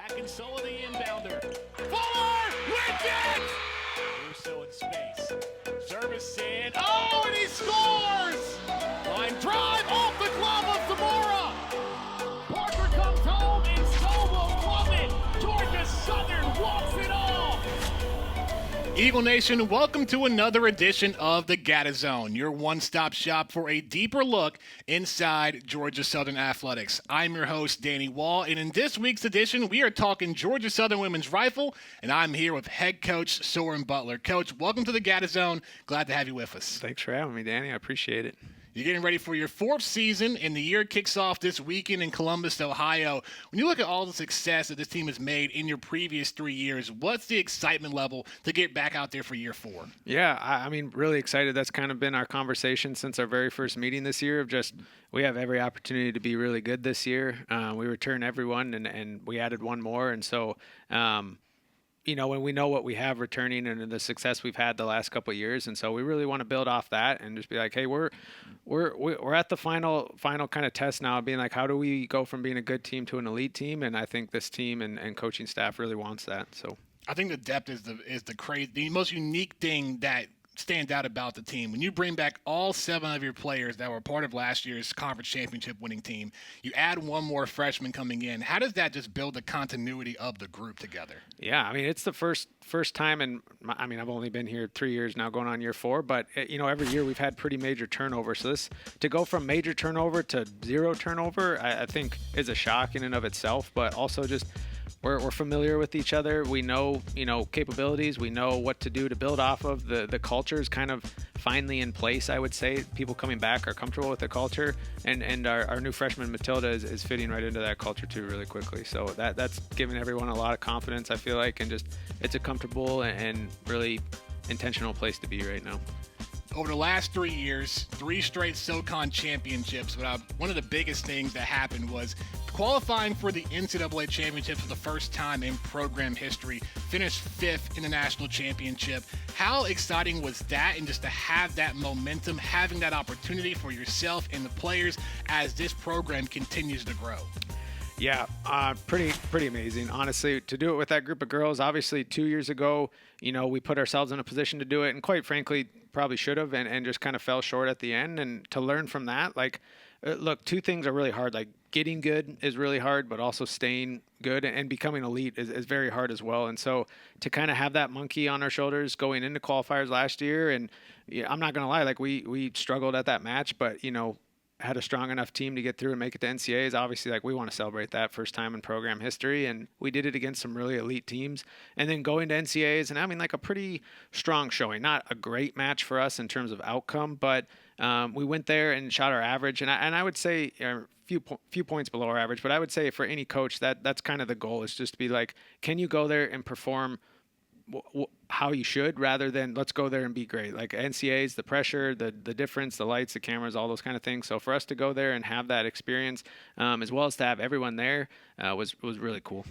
Back and solo the inbounder. Fuller with it! Russo in space. Service in. Oh, and he scores! Line drive off the glove of Zamora. Parker comes home and so will love it. Georgia Southern walks it off. Eagle Nation, welcome to another edition of the GATA Zone, your one-stop shop for a deeper look inside Georgia Southern athletics. I'm your host, Danny Waugh, and in this week's edition, we are talking Georgia Southern women's rifle, and I'm here with head coach Soren Butler. Coach, welcome to the GATA Zone. Glad to have you with us. Thanks for having me, Danny. I appreciate it. You're getting ready for your fourth season, and the year kicks off this weekend in Columbus, Ohio. When you look at all the success that this team has made in your previous 3 years, what's the excitement level to get back out there for year 4? Yeah, I mean, really excited. That's kind of been our conversation since our very first meeting this year of just we have every opportunity to be really good this year. We return everyone, and we added one more. And so, you know, when we know what we have returning and the success we've had the last couple of years, and so we really want to build off that and just be like, hey, we're at the final kind of test now, being like, how do we go from being a good team to an elite team? And I think this team and coaching staff really wants that. So I think the depth is the most unique thing that stands out about the team. When you bring back all 7 of your players that were part of last year's conference championship winning team, you add one more freshman coming in. How does that just build the continuity of the group together? Yeah, I mean, it's the first time, and I mean, I've only been here 3 years now, going on year 4, but you know, every year we've had pretty major turnover. So this, to go from major turnover to 0 turnover, I think is a shock in and of itself, but also just we're familiar with each other. We know, capabilities. We know what to do to build off of. The culture is kind of finally in place, I would say. People coming back are comfortable with the culture, and our new freshman Matilda is fitting right into that culture too really quickly. So that's giving everyone a lot of confidence, I feel like, and just it's a comfortable and really intentional place to be right now. Over the last 3 years, 3 straight SoCon championships, but one of the biggest things that happened was qualifying for the NCAA championship for the first time in program history, finished 5th in the national championship. How exciting was that, and just to have that momentum, having that opportunity for yourself and the players as this program continues to grow? Yeah, pretty amazing, honestly, to do it with that group of girls. Obviously, 2 years ago, we put ourselves in a position to do it, and quite frankly, probably should have, and just kind of fell short at the end. And to learn from that, look, 2 things are really hard. Like, getting good is really hard, but also staying good and becoming elite is very hard as well. And so to kind of have that monkey on our shoulders going into qualifiers last year, and I'm not going to lie, like we struggled at that match, but, had a strong enough team to get through and make it to NCAAs. Obviously, we want to celebrate that first time in program history, and we did it against some really elite teams. And then going to NCAAs, and a pretty strong showing. Not a great match for us in terms of outcome, but we went there and shot our average. And I would say a few points below our average, but I would say for any coach, that's kind of the goal, is just to be like, can you go there and perform how you should, rather than let's go there and be great. Like NCAAs, the pressure, the difference, the lights, the cameras, all those kind of things. So for us to go there and have that experience, as well as to have everyone there, was really cool.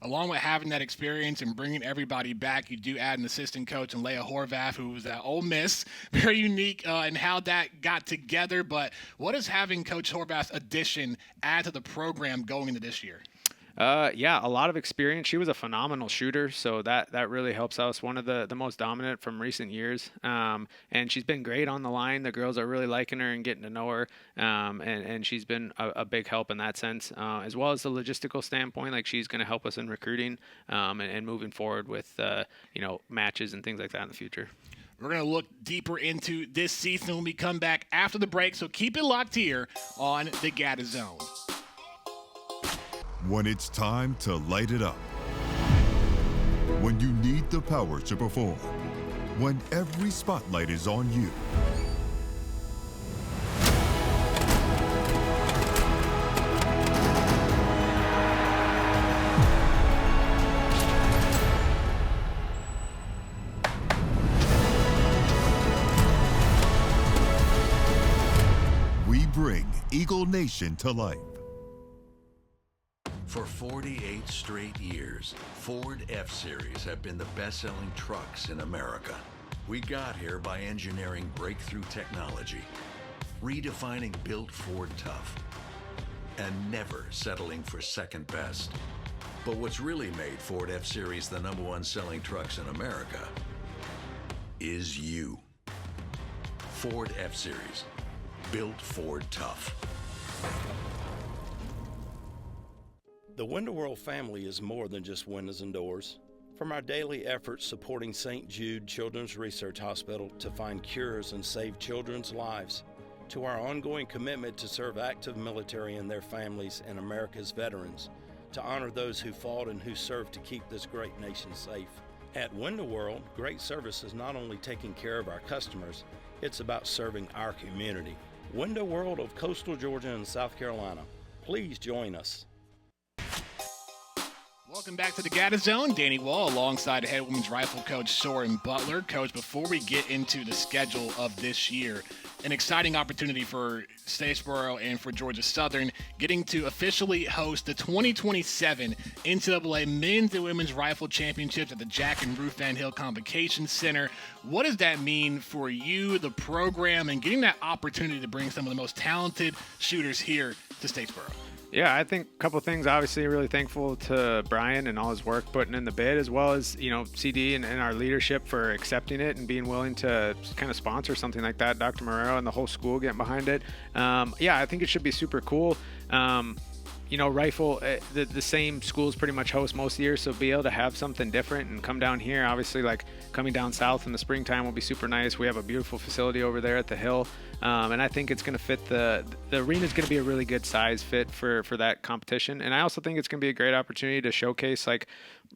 Along with having that experience and bringing everybody back, you do add an assistant coach in Leah Horvath, who was at Ole Miss. Very unique in how that got together. But what does having Coach Horvath's addition add to the program going into this year? Yeah, a lot of experience. She was a phenomenal shooter, so that really helps us. One of the most dominant from recent years, and she's been great on the line. The girls are really liking her and getting to know her, and she's been a big help in that sense, as well as the logistical standpoint. Like, she's going to help us in recruiting and moving forward with matches and things like that in the future. We're going to look deeper into this season when we come back after the break, so keep it locked here on the GATA Zone. When it's time to light it up. When you need the power to perform. When every spotlight is on you. We bring Eagle Nation to life. For 48 straight years, Ford F-Series have been the best-selling trucks in America. We got here by engineering breakthrough technology, redefining built Ford tough, and never settling for second best. But what's really made Ford F-Series the #1 selling trucks in America is you. Ford F-Series. Built Ford tough. The Window World family is more than just windows and doors. From our daily efforts supporting St. Jude Children's Research Hospital to find cures and save children's lives, to our ongoing commitment to serve active military and their families and America's veterans, to honor those who fought and who served to keep this great nation safe. At Window World, great service is not only taking care of our customers, it's about serving our community. Window World of Coastal Georgia and South Carolina. Please join us. Welcome back to the GATA Zone. Danny Wall alongside head women's rifle coach Soren Butler. Coach, before we get into the schedule of this year, an exciting opportunity for Statesboro and for Georgia Southern, getting to officially host the 2027 NCAA Men's and Women's Rifle Championships at the Jack and Ruth Van Hill Convocation Center. What does that mean for you, the program, and getting that opportunity to bring some of the most talented shooters here to Statesboro? Yeah, I think a couple of things. Obviously, really thankful to Brian and all his work putting in the bid, as well as, CD and our leadership for accepting it and being willing to kind of sponsor something like that. Dr. Marrero and the whole school getting behind it. I think it should be super cool. Rifle, the same schools pretty much host most of the year, so be able to have something different and come down here, obviously, like coming down south in the springtime will be super nice. We have a beautiful facility over there at the Hill, and I think it's going to fit the arena is going to be a really good size fit for that competition. And I also think it's going to be a great opportunity to showcase like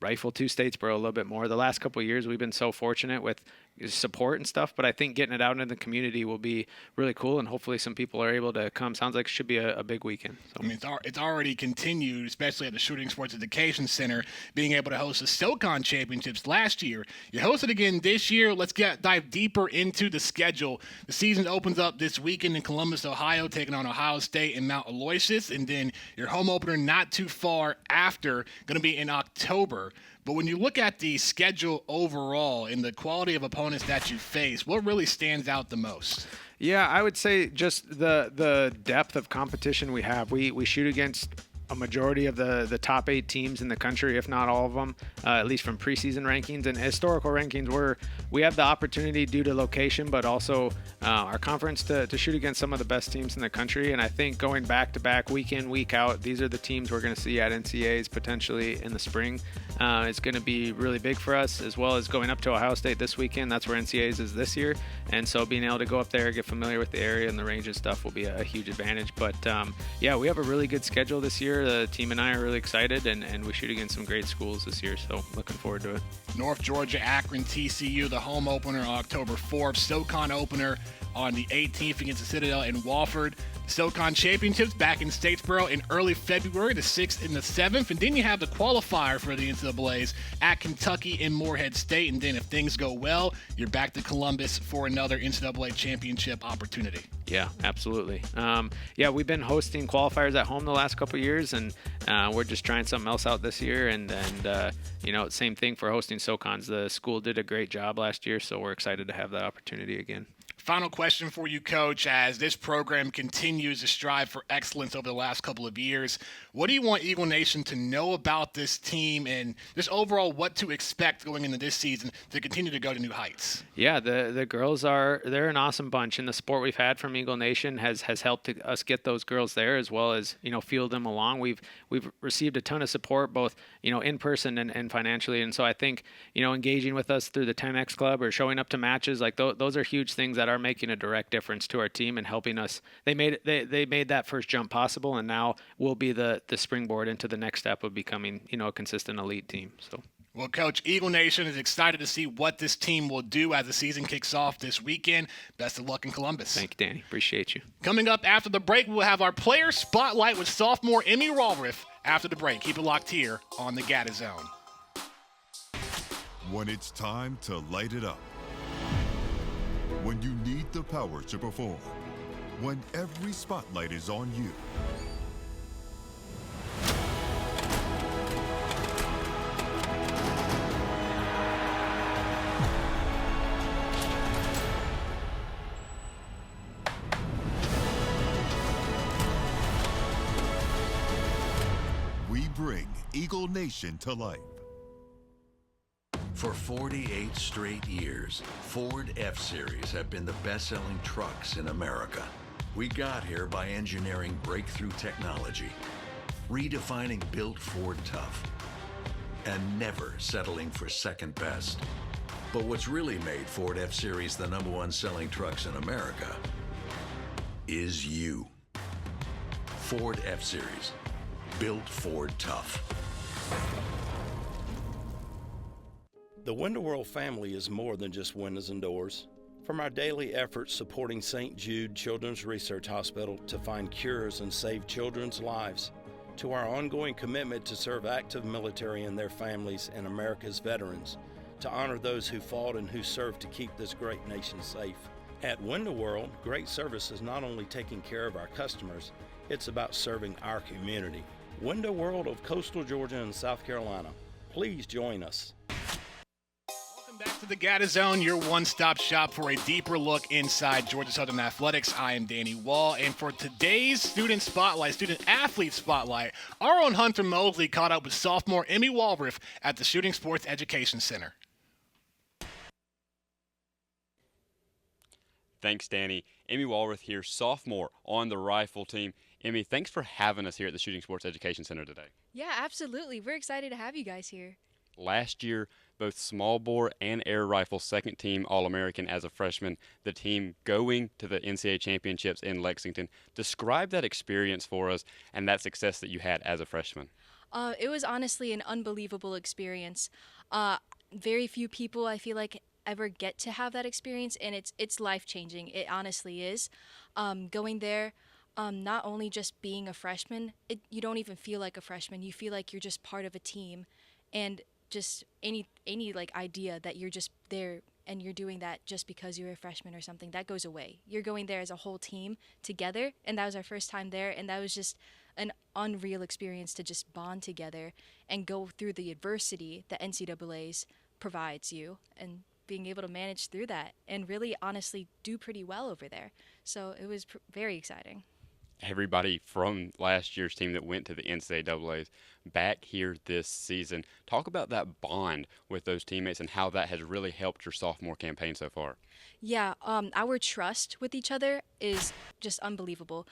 Rifle to Statesboro a little bit more. The last couple of years we've been so fortunate with support and stuff, but I think getting it out into the community will be really cool, and hopefully some people are able to come. Sounds like it should be a big weekend. So. I mean, it's already continued, especially at the Shooting Sports Education Center, being able to host the SoCon Championships last year. You hosted again this year. Let's dive deeper into the schedule. The season opens up this weekend in Columbus, Ohio, taking on Ohio State and Mount Aloysius, and then your home opener not too far after, going to be in October. But when you look at the schedule overall and the quality of opponents that you face, what really stands out the most? Yeah, I would say just the depth of competition we have. We shoot against a majority of the top 8 teams in the country, if not all of them, at least from preseason rankings and historical rankings. We have the opportunity due to location, but also our conference to shoot against some of the best teams in the country. And I think going back to back, week in, week out, these are the teams we're going to see at NCAAs potentially in the spring. It's going to be really big for us, as well as going up to Ohio State this weekend. That's where NCAAs is this year. And so being able to go up there, get familiar with the area and the range and stuff will be a huge advantage. But we have a really good schedule this year. The team and I are really excited, and we shoot against some great schools this year, so looking forward to it. North Georgia, Akron, TCU, the home opener on October 4th, SoCon opener on the 18th against the Citadel in Wofford. SoCon Championships back in Statesboro in early February, the 6th and the 7th. And then you have the qualifier for the NCAAs at Kentucky and Morehead State. And then if things go well, you're back to Columbus for another NCAA championship opportunity. Yeah, absolutely. We've been hosting qualifiers at home the last couple of years, and we're just trying something else out this year. And same thing for hosting SoCons. The school did a great job last year, so we're excited to have that opportunity again. Final question for you, Coach. As this program continues to strive for excellence over the last couple of years, what do you want Eagle Nation to know about this team and just overall what to expect going into this season to continue to go to new heights? Yeah, the girls they're an awesome bunch, and the support we've had from Eagle Nation has helped us get those girls there, as well as field them along. We've received a ton of support, both in person and financially, and so I think engaging with us through the 10X Club or showing up to matches, like those are huge things that are making a direct difference to our team and helping us. They made that first jump possible, and now we'll be the springboard into the next step of becoming a consistent elite team. So. Well, Coach, Eagle Nation is excited to see what this team will do as the season kicks off this weekend. Best of luck in Columbus. Thank you, Danny. Appreciate you. Coming up after the break, we'll have our player spotlight with sophomore Emme Walrath after the break. Keep it locked here on the GATA Zone. When it's time to light it up. When you need the power to perform. When every spotlight is on you. We bring Eagle Nation to life. For 48 straight years, Ford F-Series have been the best-selling trucks in America. We got here by engineering breakthrough technology, redefining built Ford tough, and never settling for second best. But what's really made Ford F-Series the #1 selling trucks in America is you. Ford F-Series, built Ford tough. The Window World family is more than just windows and doors. From our daily efforts supporting St. Jude Children's Research Hospital to find cures and save children's lives, to our ongoing commitment to serve active military and their families and America's veterans, to honor those who fought and who served to keep this great nation safe. At Window World, great service is not only taking care of our customers, it's about serving our community. Window World of Coastal Georgia and South Carolina. Please join us. Welcome back to the GATA Zone, your one-stop shop for a deeper look inside Georgia Southern athletics. I am Danny Wall, and for today's student athlete spotlight, our own Hunter Moseley caught up with sophomore Emme Walrath at the Shooting Sports Education Center. Thanks, Danny. Emme Walrath here, sophomore on the rifle team. Emme, thanks for having us here at the Shooting Sports Education Center today. Yeah, absolutely. We're excited to have you guys here. Last year, both small bore and air rifle second team All-American as a freshman, the team going to the NCAA championships in Lexington. Describe that experience for us and that success that you had as a freshman. It was honestly an unbelievable experience. Very few people, I feel like, ever get to have that experience, and it's life-changing. It honestly is. Going there, not only just being a freshman, you don't even feel like a freshman. You feel like you're just part of a team, and just any like idea that you're just there and you're doing that just because you're a freshman or something, that goes away. You're going there as a whole team together, and that was our first time there, and that was just an unreal experience to just bond together and go through the adversity that NCAA's provides you, and being able to manage through that and really honestly do pretty well over there. So it was very exciting. Everybody from last year's team that went to the NCAA's back here this season. Talk about that bond with those teammates and how that has really helped your sophomore campaign so far. Yeah, our trust with each other is just unbelievable.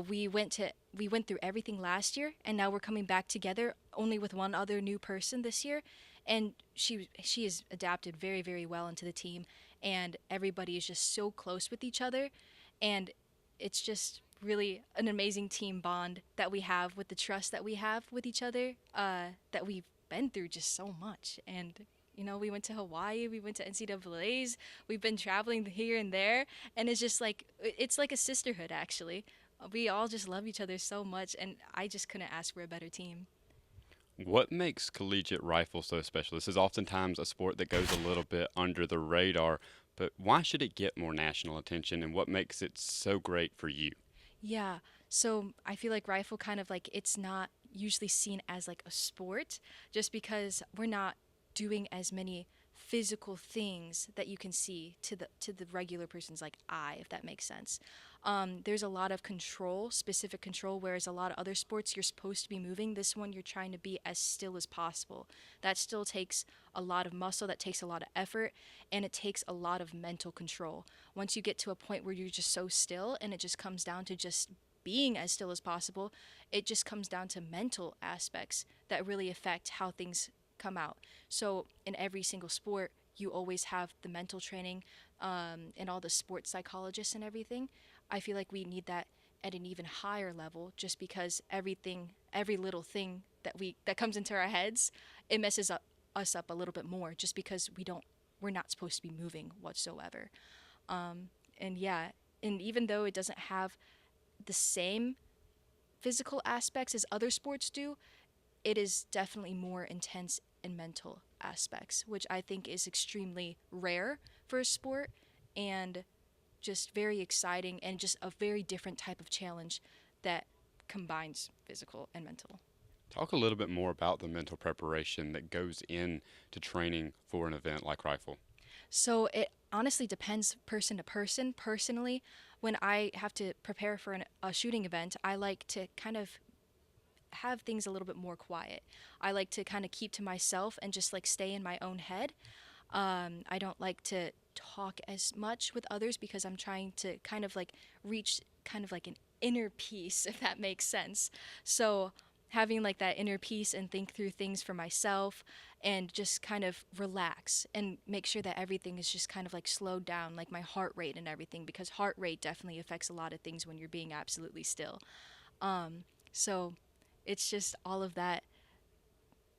We went through everything last year, and now we're coming back together only with one other new person this year. And she has adapted very, very well into the team, and everybody is just so close with each other, and it's just really an amazing team bond that we have with the trust that we have with each other, that we've been through just so much. And we went to Hawaii, we went to NCAA's, we've been traveling here and there, and it's like a sisterhood, actually. We all just love each other so much, and I just couldn't ask for a better team. What makes collegiate rifle so special? This is oftentimes a sport that goes a little bit under the radar, but why should it get more national attention, and what makes it so great for you? Yeah, so I feel like rifle kind of like, it's not usually seen as like a sport, just because we're not doing as many physical things that you can see to the regular person's like eye, if that makes sense. There's a lot of specific control, whereas a lot of other sports you're supposed to be moving. This one you're trying to be as still as possible. That still takes a lot of muscle, that takes a lot of effort, and it takes a lot of mental control. Once you get to a point where you're just so still and it just comes down to just being as still as possible, it just comes down to mental aspects that really affect how things come out. So in every single sport, you always have the mental training, and all the sports psychologists and everything. I feel like we need that at an even higher level, just because every little thing that comes into our heads, it messes us up a little bit more, just because we're not supposed to be moving whatsoever. And even though it doesn't have the same physical aspects as other sports do, it is definitely more intense in mental aspects, which I think is extremely rare for a sport, and just very exciting, and just a very different type of challenge that combines physical and mental. Talk a little bit more about the mental preparation that goes into training for an event like rifle. So it honestly depends person to person. Personally, when I have to prepare for a shooting event, I like to kind of have things a little bit more quiet. I like to kind of keep to myself and just like stay in my own head. I don't like to talk as much with others because I'm trying to kind of like reach kind of like an inner peace, if that makes sense. So having like that inner peace and think through things for myself and just kind of relax and make sure that everything is just kind of like slowed down, like my heart rate and everything, because heart rate definitely affects a lot of things when you're being absolutely still. So it's just all of that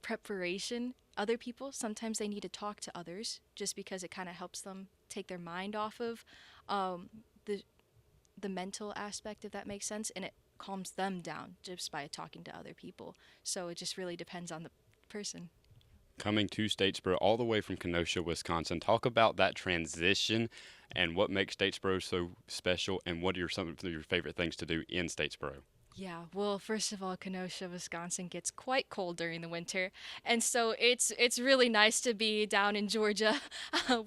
preparation. Other people, sometimes they need to talk to others just because it kind of helps them take their mind off of the mental aspect, if that makes sense, and it calms them down just by talking to other people. So it just really depends on the person. Coming to Statesboro all the way from Kenosha, Wisconsin, talk about that transition and what makes Statesboro so special, and what are some of your favorite things to do in Statesboro? Yeah, well, first of all, Kenosha, Wisconsin gets quite cold during the winter, and so it's really nice to be down in Georgia,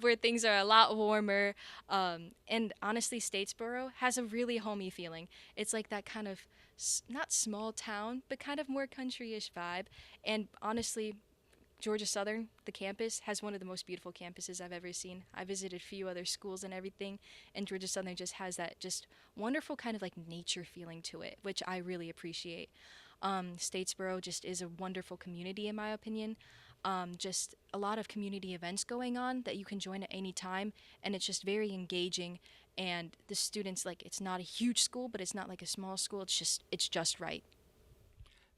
where things are a lot warmer. And honestly, Statesboro has a really homey feeling. It's like that kind of not small town, but kind of more country-ish vibe. And honestly, Georgia Southern, the campus, has one of the most beautiful campuses I've ever seen. I visited a few other schools and everything, and Georgia Southern just has that just wonderful kind of like nature feeling to it, which I really appreciate. Statesboro just is a wonderful community, in my opinion. Just a lot of community events going on that you can join at any time, and it's just very engaging. And the students, like, it's not a huge school, but it's not like a small school. It's just right.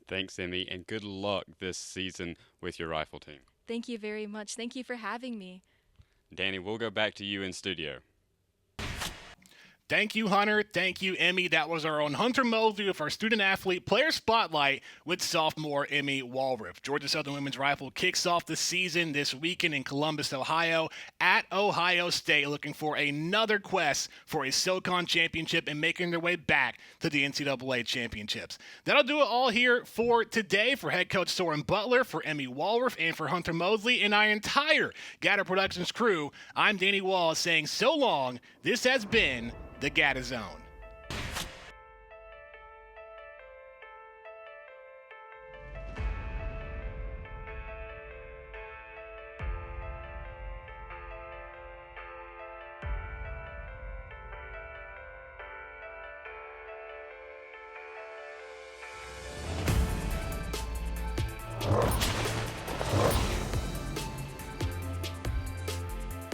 Thanks, Emme, and good luck this season with your rifle team. Thank you very much. Thank you for having me. Danny, we'll go back to you in studio. Thank you, Hunter. Thank you, Emme. That was our own Hunter Moseley with our Student Athlete Player Spotlight with sophomore Emme Walrath. Georgia Southern Women's Rifle kicks off the season this weekend in Columbus, Ohio, at Ohio State, looking for another quest for a SoCon championship and making their way back to the NCAA championships. That'll do it all here for today. For head coach Soren Butler, for Emme Walrath, and for Hunter Moseley and our entire GATA Productions crew, I'm Danny Wallace saying so long. This has been the GATA Zone.